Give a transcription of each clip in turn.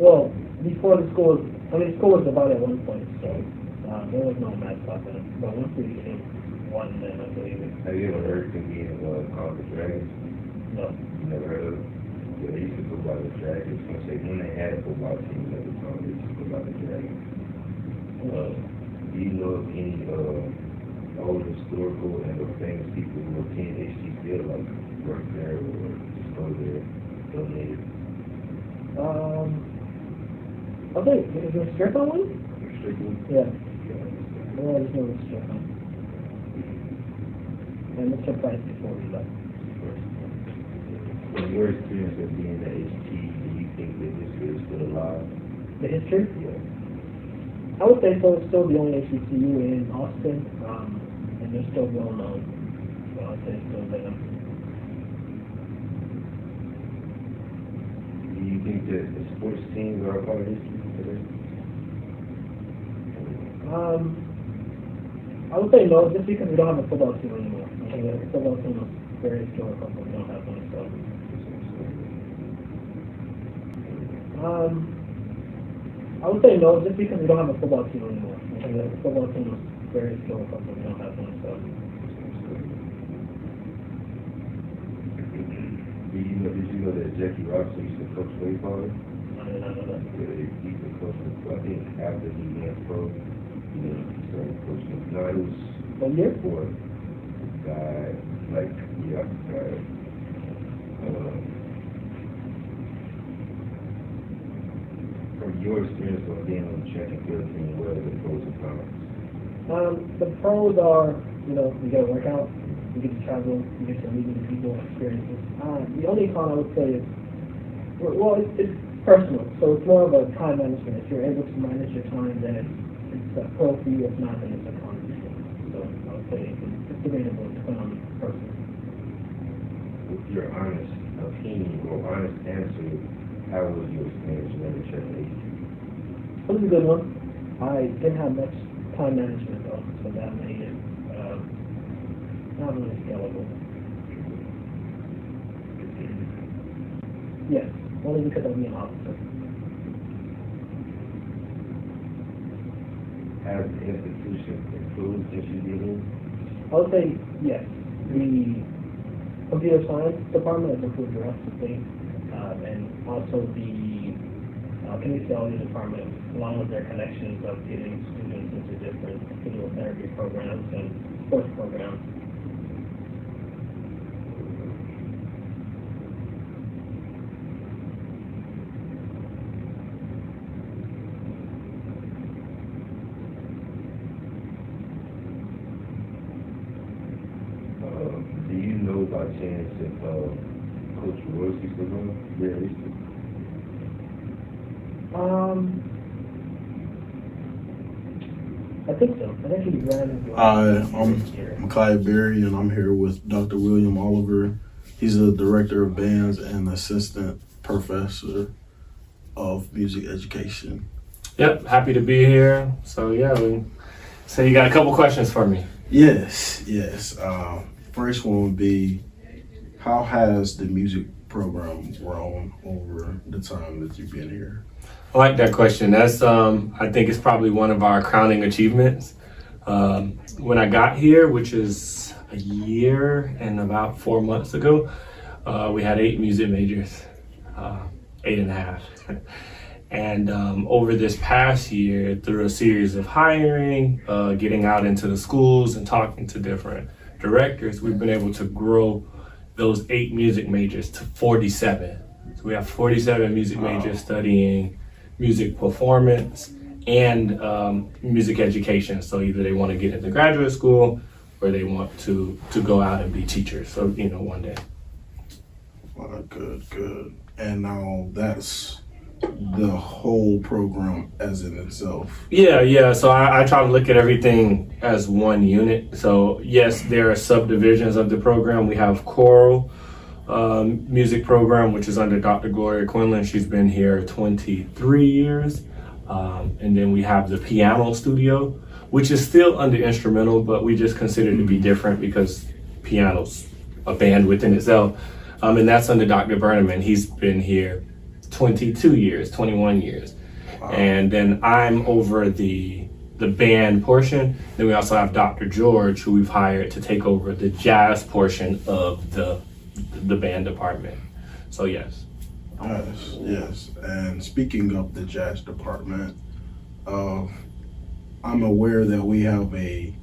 Well, before the school, the school was divided at one point, so there was no math class in it. But once we became one, then I believe it. Have you ever heard competing called the Dragons? No. You never heard of it? Yeah, they used to go by the Dragons. When they had a football team at the time, they used to go by the Dragons. Do you know of any old historical and famous people who attend HTCL, like work there or just go there, donated? I think, is there a strip on one? Strictly? Yeah. Well, I just know it's strip on. And Mr. Price before we left. From your experience of being at HT, do you think that history is still alive? The history? Yeah. I would say so. It's still the only HBCU in Austin, and they're still well known. So I'd say it's still there. Do you think that the sports teams are a part of history today? I would say no, just because we don't have a football team anymore. I think the football team is very historical, but we don't have one, so. I would say no, just because we don't have a football team anymore. I think the football team is very historical, but we don't have one, so. Did you know that Jackie Robinson used to coach baseball? I did not know that. Yeah, he used to coach, I think after he went pro, he started coaching. No, it was What year? before guy, like, yeah, guy. From your experience of being on the track and field team, what are the pros and cons? The pros are, you get to work out, you get to travel, you get to meet new people, experiences. The only con I would say is, well, it's personal, so it's more of a time management. If you're able to manage your time, then it's a pro for you. If not, then it's a con for you. So I would say it's debatable, depending on the person. With your honest opinion or honest answer, how was your experience running track and field? It was a good one. I didn't have much time management though, so that made it not really scalable. Yes, only because of being an officer. Has the institution improved since you've been in? I would say yes. The computer science department has improved drastically, and also the kinesiology department, along with their connections of getting students into different physical therapy programs and sports programs. Do you know by chance if Coach Royce is still on? Very recently. I think so. I think he ran. Hi, I'm Micaiah Berry, and I'm here with Dr. William Oliver. He's the director of bands and assistant professor of music education. Yep, happy to be here. So yeah, so you got a couple questions for me. Yes. First one would be, how has the music program grown over the time that you've been here? I like that question. That's I think it's probably one of our crowning achievements. When I got here, which is a year and about 4 months ago, we had 8 music majors, 8.5. And over this past year, through a series of hiring, getting out into the schools and talking to different directors, we've been able to grow those 8 music majors to 47. So we have 47 music majors studying music performance and music education. So either they want to get into graduate school or they want to go out and be teachers. So, one day. Good. And now that's the whole program as in itself. Yeah. So I try to look at everything as one unit. So yes, there are subdivisions of the program. We have choral music program, which is under Dr. Gloria Quinlan. She's been here 23 years. And then we have the piano studio, which is still under instrumental, but we just consider it to be different because piano's a band within itself. And that's under Dr. Burnham, and he's been here 22 years, 21 years. Wow. And then I'm over the band portion. Then we also have Dr. George, who we've hired to take over the jazz portion of the band department. So yes. Yes. And speaking of the jazz department, I'm aware that we have a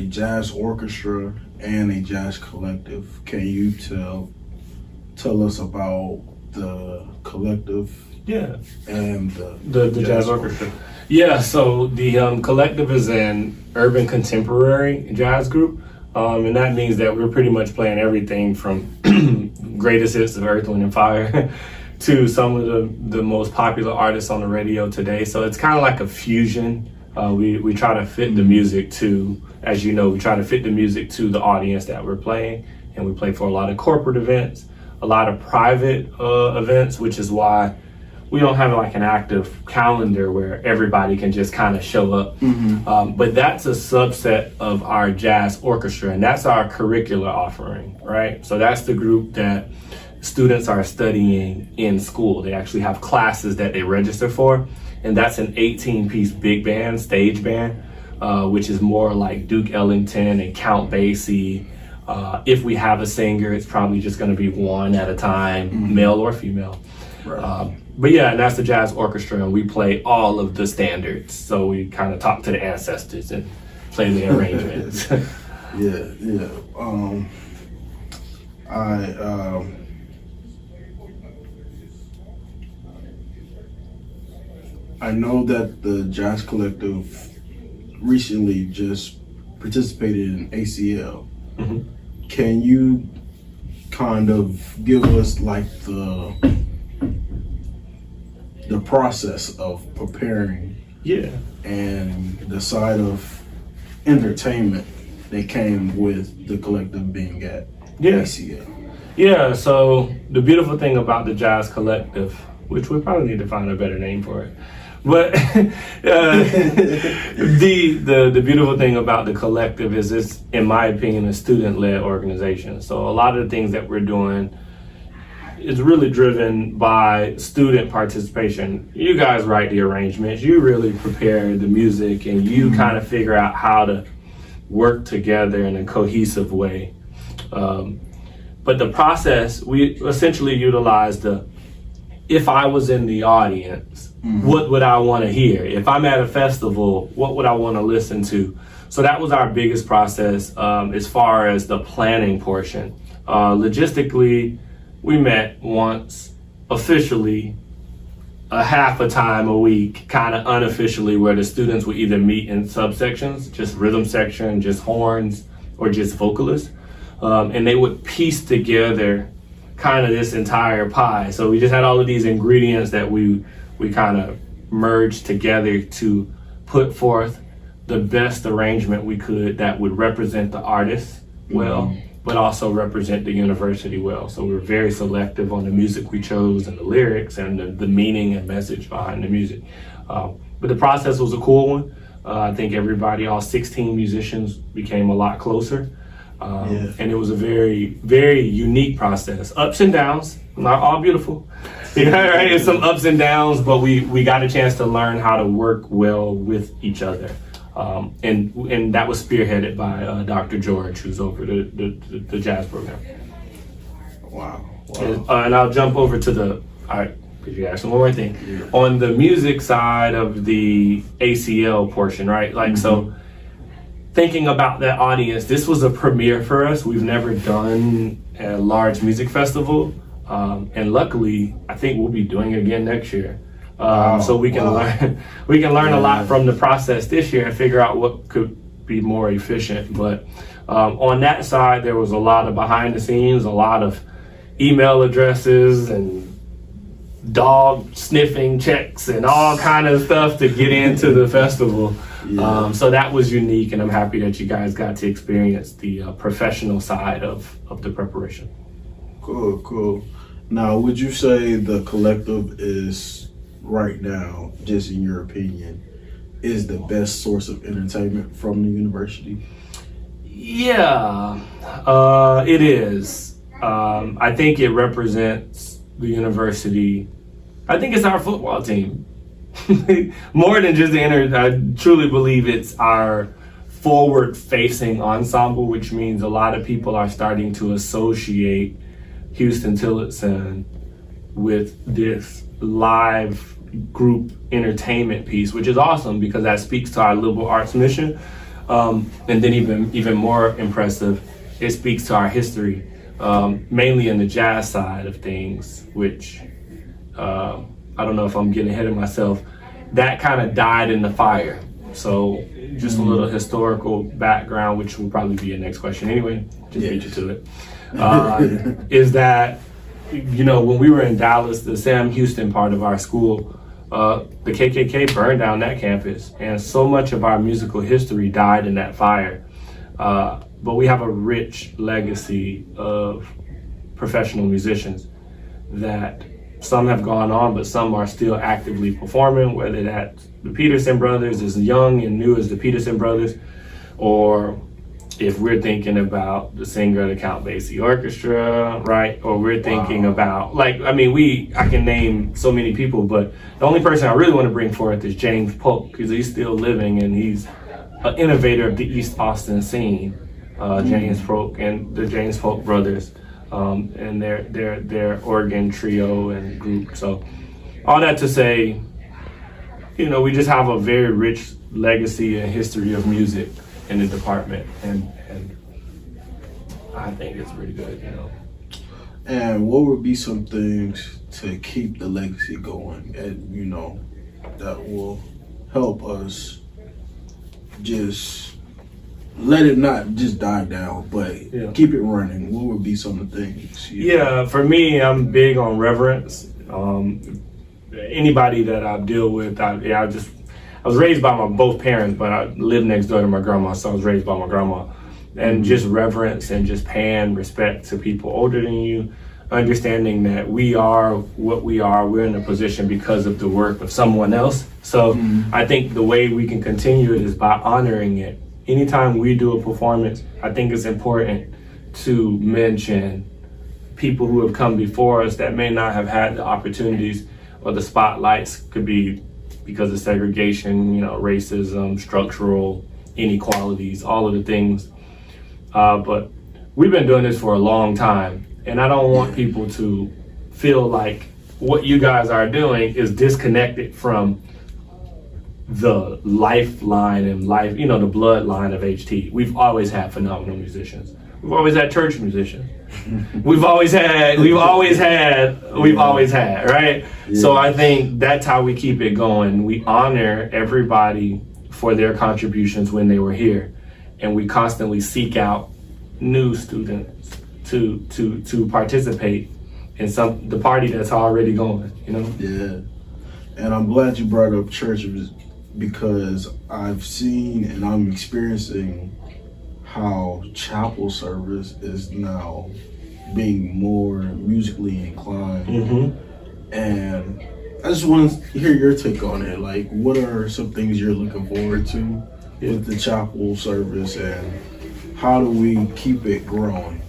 jazz orchestra and a jazz collective. Can you tell us about the collective? Yeah. And the jazz orchestra. Yeah, so the collective is an urban contemporary jazz group, and that means that we're pretty much playing everything from greatest hits of Earth, Wind, and Fire to some of the most popular artists on the radio today. So it's kind of like a fusion. We try to fit the music to, as you know, we try to fit the music to the audience that we're playing, and we play for a lot of corporate events, a lot of private events, which is why we don't have like an active calendar where everybody can just kind of show up. But that's a subset of our jazz orchestra, and that's our curricular offering, right? So that's the group that students are studying in school. They actually have classes that they register for, and that's an 18-piece big band, stage band, which is more like Duke Ellington and Count Basie. If we have a singer, it's probably just gonna be one at a time, male or female. Right. But yeah, and that's the jazz orchestra, and we play all of the standards. So we kind of talk to the ancestors and play the arrangements. Yeah. I know that the Jazz Collective recently just participated in ACL. Can you kind of give us like the process of preparing and the side of entertainment that came with the collective being at ACL? Yeah, so the beautiful thing about the Jazz Collective, which we probably need to find a better name for it, but the beautiful thing about the collective is it's, in my opinion, a student-led organization. So a lot of the things that we're doing is really driven by student participation. You guys write the arrangements, you really prepare the music, and you kind of figure out how to work together in a cohesive way. But the process, we essentially utilize if I was in the audience, what would I want to hear? If I'm at a festival, what would I want to listen to? So that was our biggest process as far as the planning portion. Logistically, we met once officially a half a time a week, kind of unofficially, where the students would either meet in subsections, just rhythm section, just horns, or just vocalists. And they would piece together kind of this entire pie. So we just had all of these ingredients that we kind of merged together to put forth the best arrangement we could that would represent the artist well, but also represent the university well. So we were very selective on the music we chose and the lyrics and the meaning and message behind the music. But the process was a cool one. I think everybody, all 16 musicians, became a lot closer. And it was a very, very unique process. Ups and downs, not all beautiful. Right? It's some ups and downs, but we got a chance to learn how to work well with each other. And that was spearheaded by Dr. George, who's over the jazz program. Wow. And I'll jump over to because you asked one more thing. Yeah. On the music side of the ACL portion, right? Like, so thinking about that audience, this was a premiere for us. We've never done a large music festival. And luckily, I think we'll be doing it again next year. So we can learn a lot from the process this year and figure out what could be more efficient. But on that side, there was a lot of behind the scenes, a lot of email addresses and dog sniffing checks and all kind of stuff to get into the festival. So that was unique, and I'm happy that you guys got to experience the professional side of the preparation. Cool. Now, would you say the collective is right now, just in your opinion, is the best source of entertainment from the university? Yeah, it is. I think it represents the university I think it's our football team. More than just I truly believe it's our forward-facing ensemble, which means a lot of people are starting to associate Houston Tillotson with this live group entertainment piece, which is awesome because that speaks to our liberal arts mission. And then even more impressive, it speaks to our history, mainly in the jazz side of things, which I don't know if I'm getting ahead of myself. That kind of died in the fire. So just a little historical background, which will probably be a next question anyway, just beat you to it, is that, you know, when we were in Dallas, the Sam Houston part of our school, the KKK burned down that campus, and so much of our musical history died in that fire. But we have a rich legacy of professional musicians that some have gone on, but some are still actively performing, whether that's the Peterson brothers, as young and new as the Peterson brothers, or if we're thinking about the singer of the Count Basie Orchestra, right? Or we're thinking about, like, I mean, I can name so many people, but the only person I really want to bring forth is James Polk, because he's still living and he's an innovator of the East Austin scene. James Polk and the James Polk brothers, and their organ trio and group. So all that to say, you know, we just have a very rich legacy and history of music in the department, and I think it's pretty good, you know. And what would be some things to keep the legacy going, and you know, that will help us just let it not just die down, but keep it running? What would be some of the things? Yeah, for me, I'm big on reverence. Anybody that I deal with, I was raised by both parents, but I live next door to my grandma, so I was raised by my grandma. And just reverence and just paying respect to people older than you, understanding that we are what we are, we're in a position because of the work of someone else. So I think the way we can continue it is by honoring it. Anytime we do a performance, I think it's important to mention people who have come before us that may not have had the opportunities or the spotlights. Could be because of segregation, you know, racism, structural inequalities, all of the things. But we've been doing this for a long time, and I don't want people to feel like what you guys are doing is disconnected from the lifeline and life, you know, the bloodline of HT. We've always had phenomenal musicians. We've always had church musicians. We've always had, right? Yeah. So I think that's how we keep it going. We honor everybody for their contributions when they were here, and we constantly seek out new students to participate in the party that's already going, you know? Yeah. And I'm glad you brought up church, because I've seen and I'm experiencing how chapel service is now being more musically inclined. And I just want to hear your take on it. Like, what are some things you're looking forward to with the chapel service, and how do we keep it growing?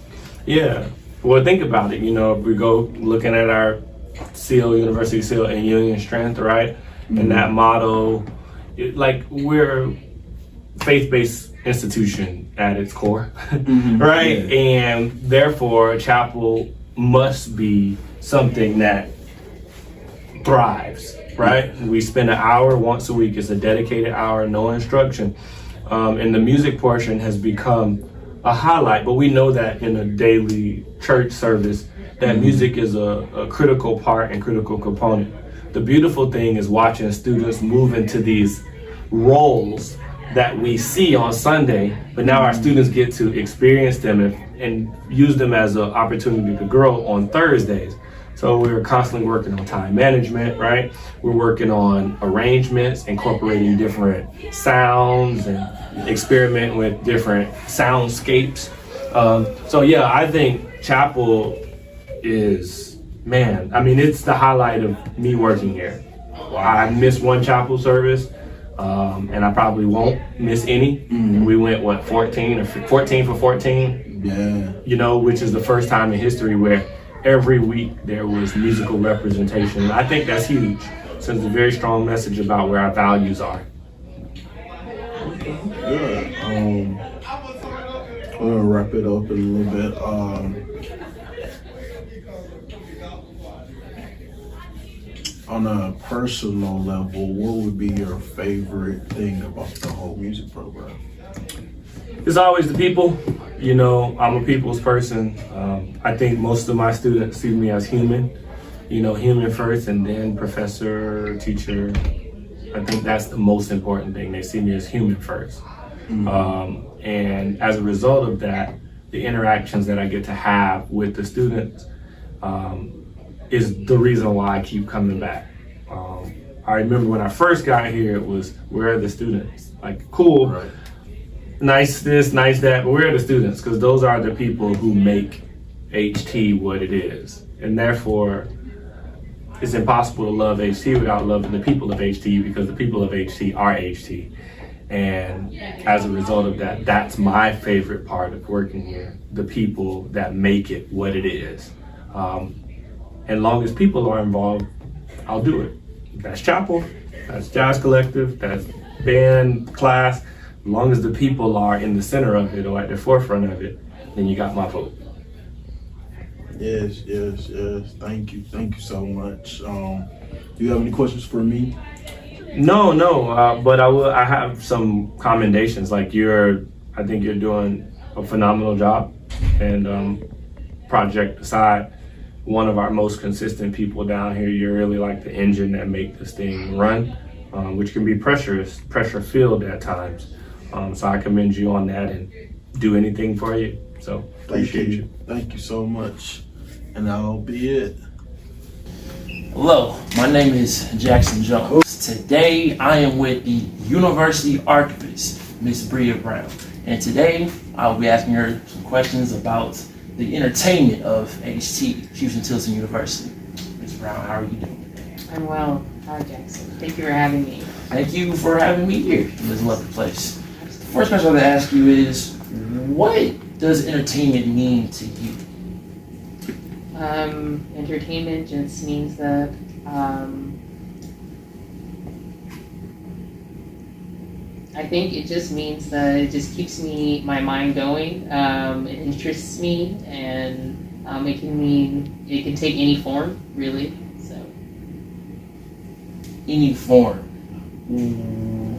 Yeah, well, think about it. You know, if we go looking at our seal, University seal, and Union Strength, right? And that motto, like, we're faith-based institution at its core, right? Yeah. And therefore, chapel must be something that thrives, right? We spend an hour once a week. It's a dedicated hour, no instruction. And the music portion has become a highlight, but we know that in a daily church service, that music is a critical part and critical component. The beautiful thing is watching students move into these roles that we see on Sunday, but now our students get to experience them and use them as an opportunity to grow on Thursdays. So we're constantly working on time management, right? We're working on arrangements, incorporating different sounds and experimenting with different soundscapes. So yeah, I think chapel is, man, I mean, it's the highlight of me working here. I missed one chapel service, and I probably won't miss any. We went, 14 for 14? Yeah. You know, which is the first time in history where every week there was musical representation. I think that's huge. Sends a very strong message about where our values are. Good. We're gonna wrap it up in a little bit. On a personal level, what would be your favorite thing about the whole music program? It's always the people. You know, I'm a people's person. I think most of my students see me as human. You know, human first and then professor, teacher. I think that's the most important thing. They see me as human first. And as a result of that, the interactions that I get to have with the students is the reason why I keep coming back. I remember when I first got here, it was, where are the students? Like, cool, Right. nice this, nice that, but where are the students? Because those are the people who make HT what it is. And therefore, it's impossible to love HT without loving the people of HT, because the people of HT are HT. And as a result of that, that's my favorite part of working here, the people that make it what it is. And long as people are involved, I'll do it. That's chapel, that's jazz collective, that's band, class. As long as the people are in the center of it or at the forefront of it, then you got my vote. Yes. Thank you so much. Do you have any questions for me? No, but I have some commendations. Like I think you're doing a phenomenal job. And project aside, one of our most consistent people down here. You're really like the engine that make this thing run, which can be pressure filled at times. So I commend you on that and do anything for you. So appreciate you. Thank you so much. And that'll be it. Hello, my name is Jackson Jones. Today I am with the University Archivist, Miss Bria Brown. And today I'll be asking her some questions about the entertainment of HT, Houston-Tillotson University. Ms. Brown, how are you doing today? I'm well. Hi, Jackson. Thank you for having me. Thank you for having me here in this lovely place. The first question I'm going to ask you is, what does entertainment mean to you? Entertainment just means that I think it just means that it just keeps my mind going. It interests me, and it can take any form, really. So Any form.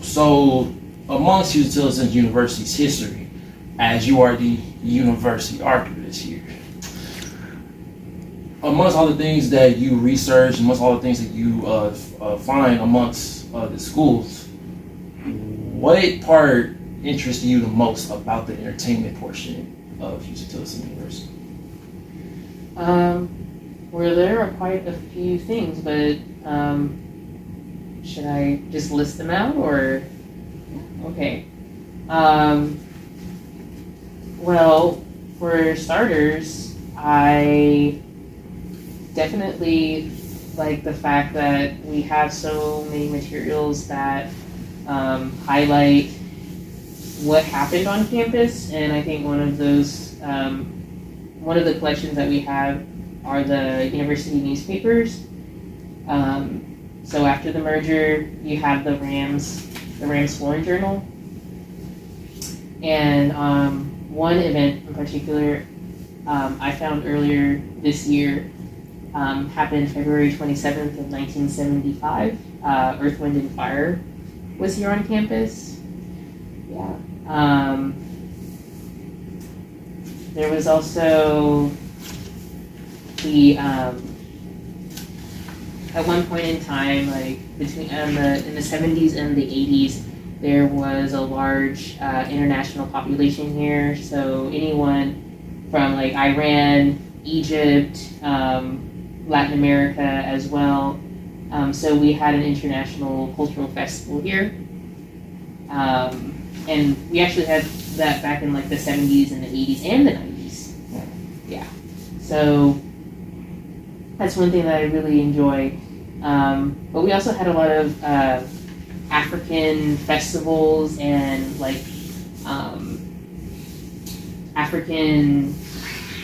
So, amongst Houston-Tillotson University's history, as you are the university archivist here, amongst all the things that you research, amongst all the things that you find amongst the schools, what part interests you the most about the entertainment portion of Houston-Tillotson University? Well, there are quite a few things, but should I just list them out, or? Okay. Well, for starters, I definitely like the fact that we have so many materials that highlight what happened on campus, and I think one of the collections that we have are the university newspapers. So after the merger, you have the Rams Foreign Journal, and one event in particular I found earlier this year happened February 27th of 1975. Earth, Wind, and Fire was here on campus. Yeah. There was also the at one point in time, like between in the 70s and the 80s, there was a large international population here. So anyone from like Iran, Egypt, Latin America as well. So we had an international cultural festival here. And we actually had that back in like the 70s and the 80s and the 90s. Yeah. So that's one thing that I really enjoy. But we also had a lot of African festivals and like African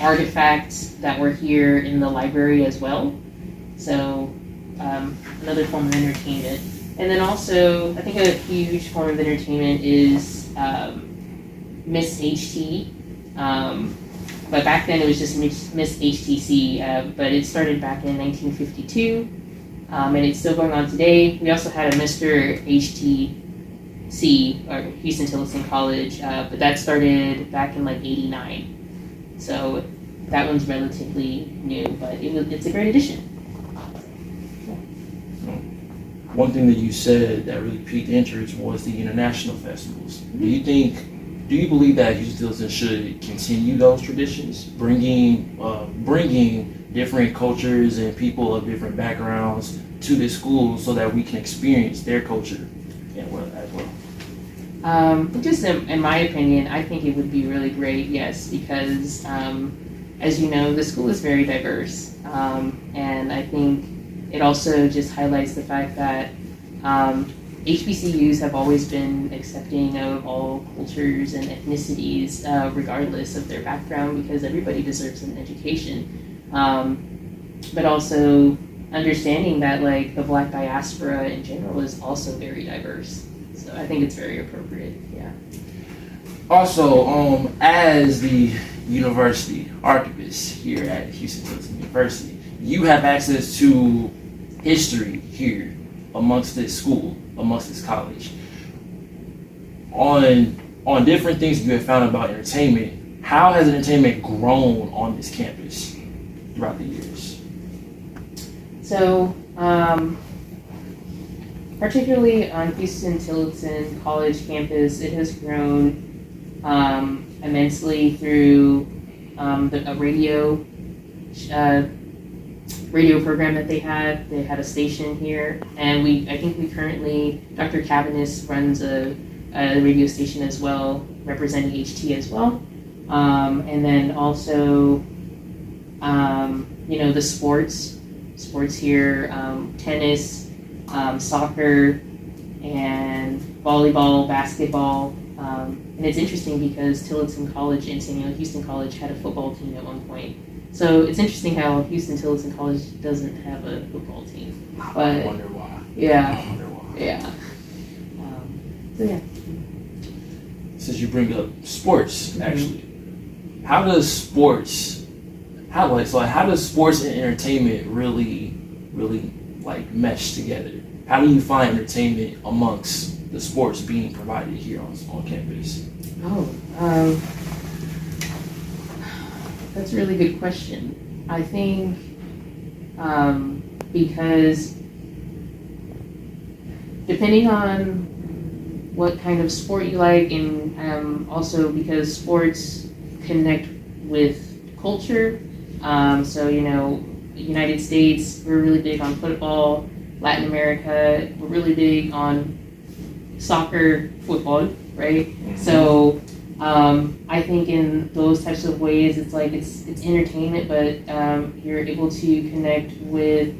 artifacts that were here in the library as well. So another form of entertainment. And then also, I think a huge form of entertainment is Miss HT. But back then it was just Miss HTC, but it started back in 1952, and it's still going on today. We also had a Mr. HTC, or Houston Tillotson College, but that started back in like '89. So that one's relatively new, but it's a great addition. One thing that you said that really piqued interest was the international festivals. Do you believe that Houston Tillotson should continue those traditions, bringing different cultures and people of different backgrounds to this school so that we can experience their culture as well? Just in my opinion, I think it would be really great, yes, because as you know, the school is very diverse, and I think it also just highlights the fact that HBCUs have always been accepting of all cultures and ethnicities, regardless of their background, because everybody deserves an education. But also understanding that like the Black diaspora in general is also very diverse. So I think it's very appropriate, yeah. Also, as the university archivist here at Houston Tillotson University, you have access to history here amongst this school, amongst this college. On different things you have found about entertainment, how has entertainment grown on this campus throughout the years? So, particularly on Houston Tillotson College campus, it has grown immensely through a radio program that they had. They had a station here, and I think we currently, Dr. Cabanis runs a radio station as well, representing HT as well. And then also, the sports here, tennis, soccer, and volleyball, basketball. And it's interesting because Tillotson College and Samuel Houston College had a football team at one point. So it's interesting how Houston Tillotson College doesn't have a football team. But I wonder why. Yeah. I wonder why. Yeah. So yeah. Since you bring up sports, actually, how does sports and entertainment really like mesh together? How do you find entertainment amongst the sports being provided here on campus? That's a really good question. I think because depending on what kind of sport you like, and also because sports connect with culture. So, United States, we're really big on football. Latin America, we're really big on soccer, football, right? Mm-hmm. So I think in those types of ways, it's like it's entertainment, but you're able to connect with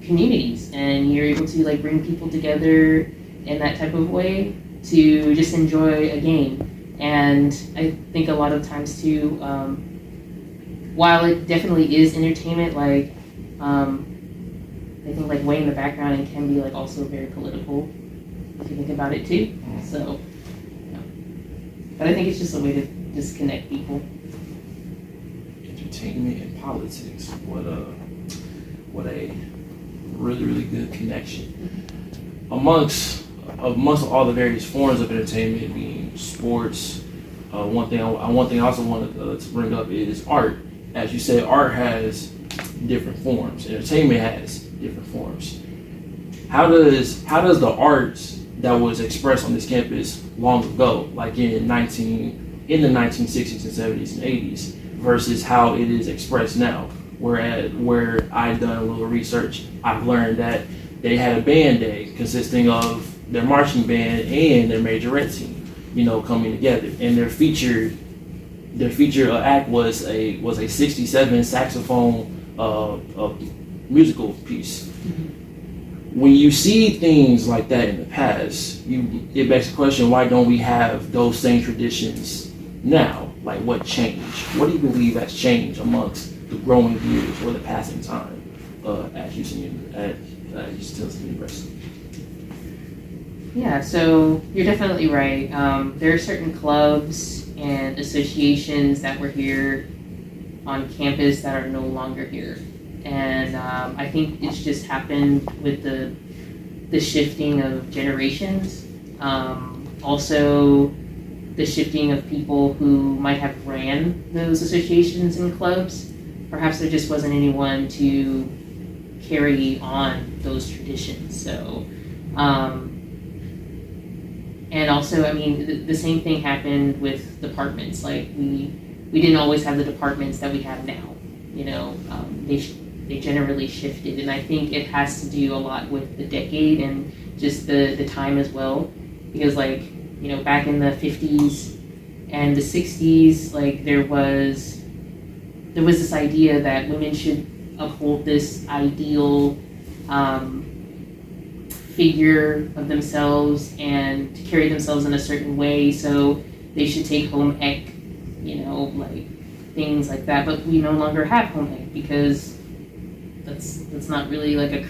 communities, and you're able to like bring people together in that type of way to just enjoy a game. And I think a lot of times too, while it definitely is entertainment, like I think like way in the background, it can be like also very political if you think about it too. So, but I think it's just a way to just connect people. Entertainment and politics. What a really good connection. Amongst all the various forms of entertainment, being sports, one thing I also wanted to bring up is art. As you said, art has different forms. Entertainment has different forms. How does the art that was expressed on this campus long ago, like in the 1960s and 70s and 80s, versus how it is expressed now? Where I've done a little research, I've learned that they had a band day consisting of their marching band and their majorette team, coming together, and their featured act was a 67 saxophone musical piece. When you see things like that in the past, it begs the question, why don't we have those same traditions now? what changed? What do you believe has changed amongst the growing years or the passing time at Houston University? Yeah, so you're definitely right. There are certain clubs and associations that were here on campus that are no longer here. And I think it's just happened with the shifting of generations. Also, the shifting of people who might have ran those associations and clubs. Perhaps there just wasn't anyone to carry on those traditions. So, and also, I mean, the same thing happened with departments. Like we didn't always have the departments that we have now. You know, they generally shifted, and I think it has to do a lot with the decade and just the time as well. Because like, you know, back in the 50s and the 60s, like there was this idea that women should uphold this ideal figure of themselves and to carry themselves in a certain way. So they should take home ec, you know, like things like that. But we no longer have home ec because that's not really like a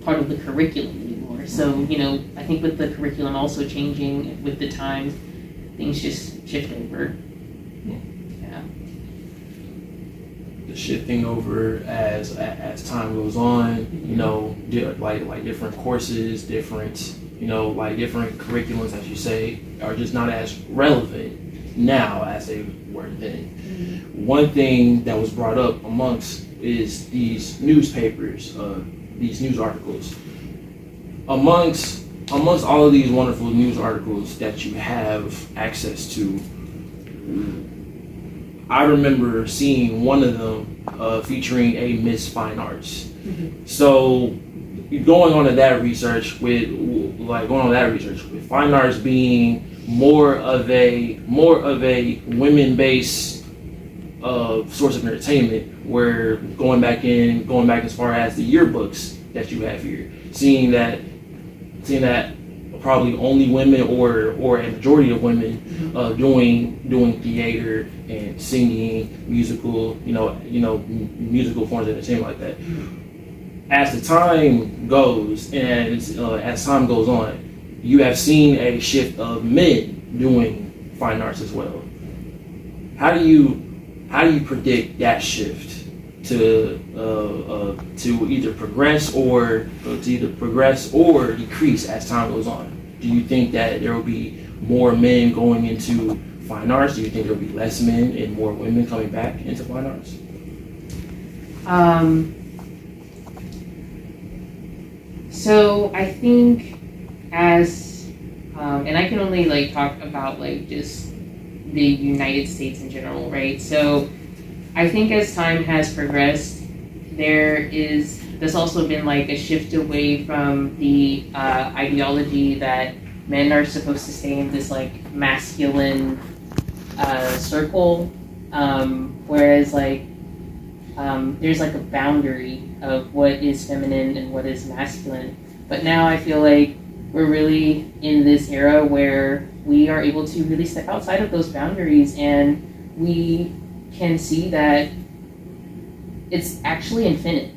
part of the curriculum anymore. So, you know, I think with the curriculum also changing with the times, things just shift over. Yeah. The shifting over as time goes on, you know, like different courses, different, you know, like different curriculums, as you say, are just not as relevant now as they were then. One thing that was brought up amongst is these newspapers, these news articles. Amongst all of these wonderful news articles that you have access to, I remember seeing one of them featuring a Miss Fine Arts. Mm-hmm. So going on to that research with fine arts being more of a women-based source of entertainment, where going back as far as the yearbooks that you have here, seeing that probably only women or a majority of women doing theater and singing, musical forms of entertainment like that. As the time goes and as time goes on, you have seen a shift of men doing fine arts as well. How do you predict that shift to either progress or decrease as time goes on? Do you think that there will be more men going into fine arts? Do you think there will be less men and more women coming back into fine arts? So I think and I can only like talk about like just the United States in general, right? So I think as time has progressed, there's also been like a shift away from the ideology that men are supposed to stay in this like masculine circle, whereas like there's like a boundary of what is feminine and what is masculine. But now I feel like we're really in this era where we are able to really step outside of those boundaries, and we can see that it's actually infinite.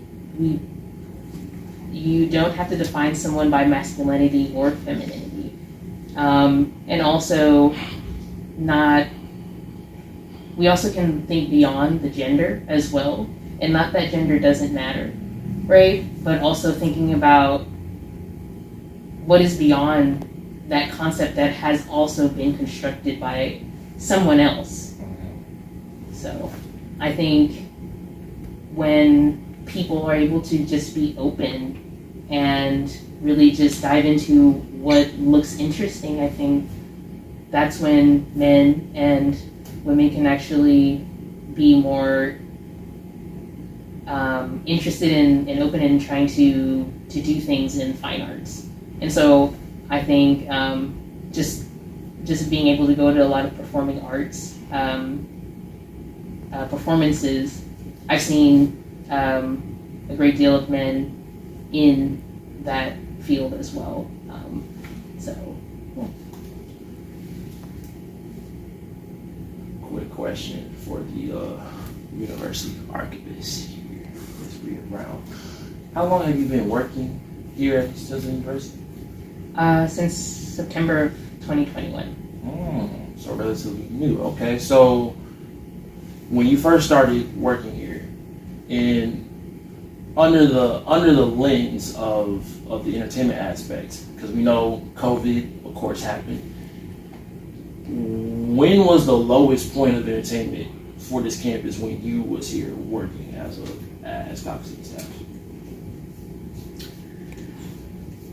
You don't have to define someone by masculinity or femininity. And also we also can think beyond the gender as well, and not that gender doesn't matter, right? But also thinking about what is beyond that concept that has also been constructed by someone else. So I think when people are able to just be open and really just dive into what looks interesting, I think that's when men and women can actually be more interested and open in trying to do things in fine arts. And so I think just being able to go to a lot of performing arts performances, I've seen a great deal of men in that field as well. Quick question. question for the university archivist here, Ms. Bria Brown. How long have you been working here at Stilson University? Since September of 2021. So relatively new. Okay, so when you first started working here, and under the lens of the entertainment aspect, because we know COVID, of course, happened. When was the lowest point of entertainment for this campus when you was here working as faculty staff?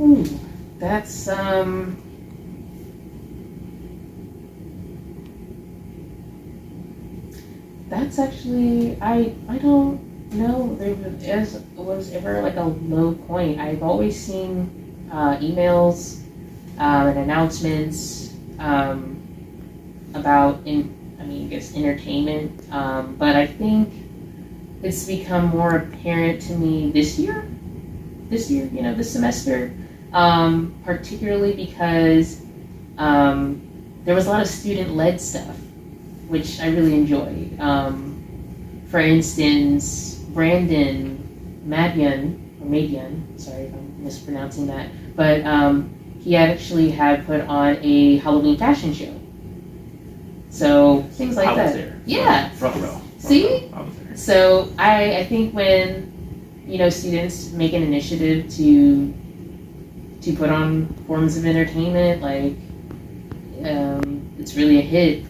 Ooh, that's actually I don't know there was ever like a low point. I've always seen emails and announcements about I guess entertainment, but I think it's become more apparent to me this year, this semester, particularly because there was a lot of student-led stuff, which I really enjoyed. For instance, Brandon Madian, sorry if I'm mispronouncing that, but he actually had put on a Halloween fashion show. So things like that. I was there. Yeah. Front row. See? I was there. So I think when students make an initiative to put on forms of entertainment, like it's really a hit.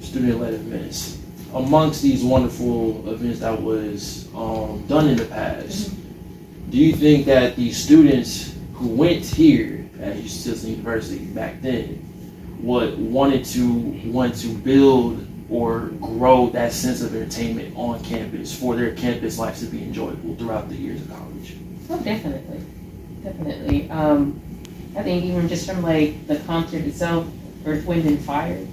Student-led events. Amongst these wonderful events that was done in the past, do you think that the students who went here at Stilson University back then wanted to build or grow that sense of entertainment on campus for their campus life to be enjoyable throughout the years of college? Oh, definitely. I think even just from like the concert itself, Earth, Wind, and Fire,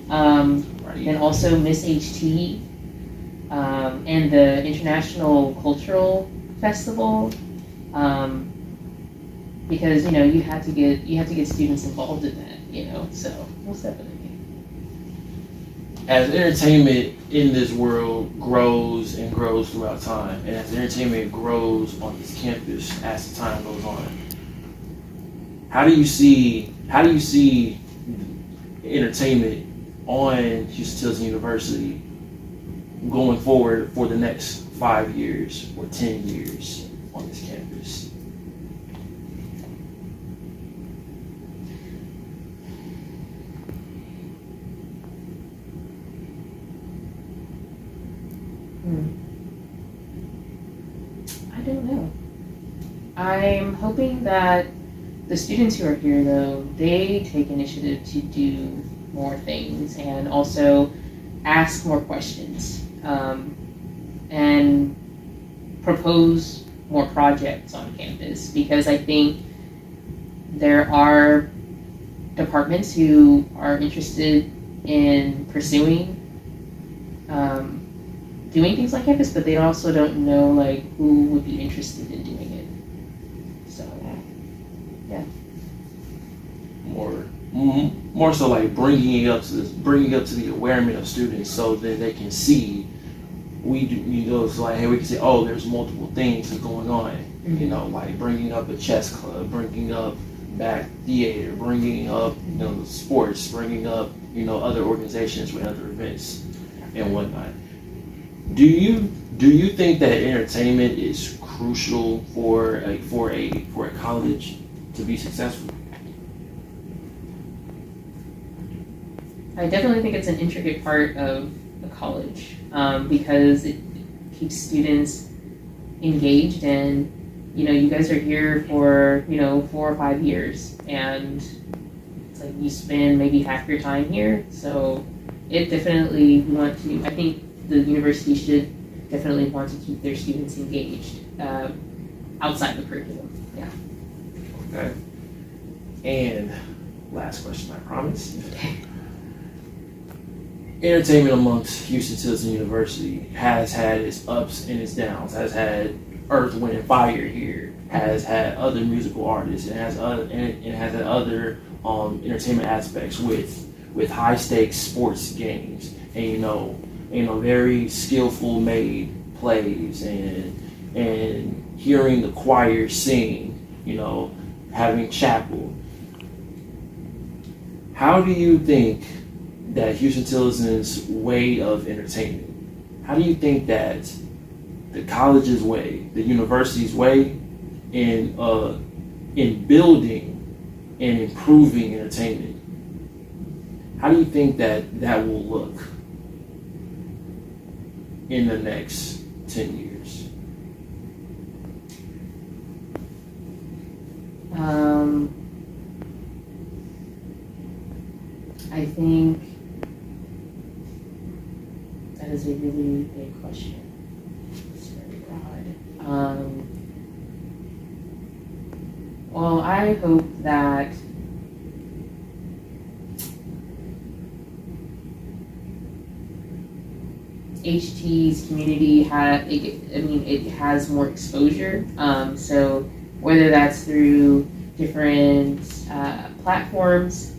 and also Miss HT, and the International Cultural Festival, because you have to get students involved in that, so most definitely. As entertainment in this world grows and grows throughout time, and as entertainment grows on this campus as the time goes on, how do you see entertainment on Stilson University going forward for the next 5 years or 10 years on this campus? I don't know. I'm hoping that the students who are here, though, they take initiative to do more things and also ask more questions, and propose more projects on campus, because I think there are departments who are interested in pursuing doing things on campus, but they also don't know like who would be interested in doing it. So yeah. More so like bringing it up to the awareness of students, so that they can see. It's like, hey, we can say, oh, there's multiple things going on. Mm-hmm. Like bringing up a chess club, bringing up back theater, bringing up sports, bringing up other organizations with other events and whatnot. Do you think that entertainment is crucial for a college to be successful? I definitely think it's an intricate part of the college, because it keeps students engaged, and you guys are here for 4 or 5 years, and it's like you spend maybe half your time here. So it definitely I think the university should definitely want to keep their students engaged outside the curriculum. Yeah. Okay. And last question, I promise. Entertainment amongst Stilson University has had its ups and its downs, has had Earth, Wind, and Fire here, has had other musical artists, and has had other entertainment aspects with with high stakes sports games, and very skillful made plays, and hearing the choir sing, having chapel. How do you think that Houston Tillison's way of entertainment, how do you think that the college's way, the university's way in building and improving entertainment, how do you think that will look in the next 10 years? I think that is a really big question. It's very broad. Well, I hope that HT's community has more exposure. So whether that's through different platforms,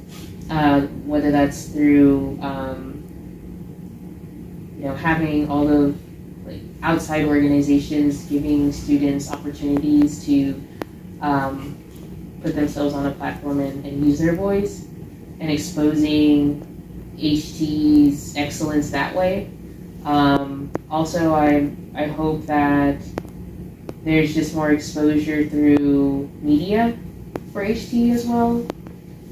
whether that's through having all of outside organizations giving students opportunities to put themselves on a platform and use their voice, and exposing HT's excellence that way. Also, I hope that there's just more exposure through media for HT as well,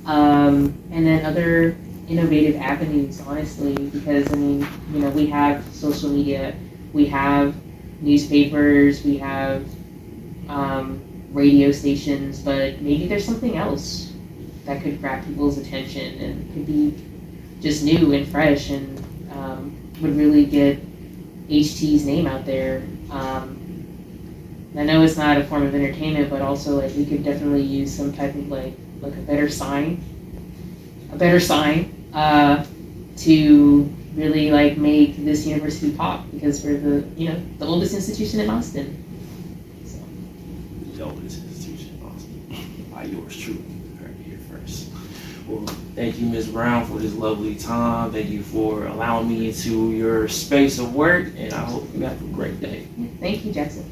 and then other innovative avenues, honestly, because we have social media, we have newspapers, we have radio stations, but maybe there's something else that could grab people's attention and could be just new and fresh and would really get HT's name out there. I know it's not a form of entertainment, but also we could definitely use some type of a better sign to really make this university pop, because we're the oldest institution in Austin. So. The oldest institution in Austin. By yours truly. Heard it here first. Well, thank you, Ms. Brown, for this lovely time. Thank you for allowing me into your space of work, and I hope you have a great day. Thank you, Jackson.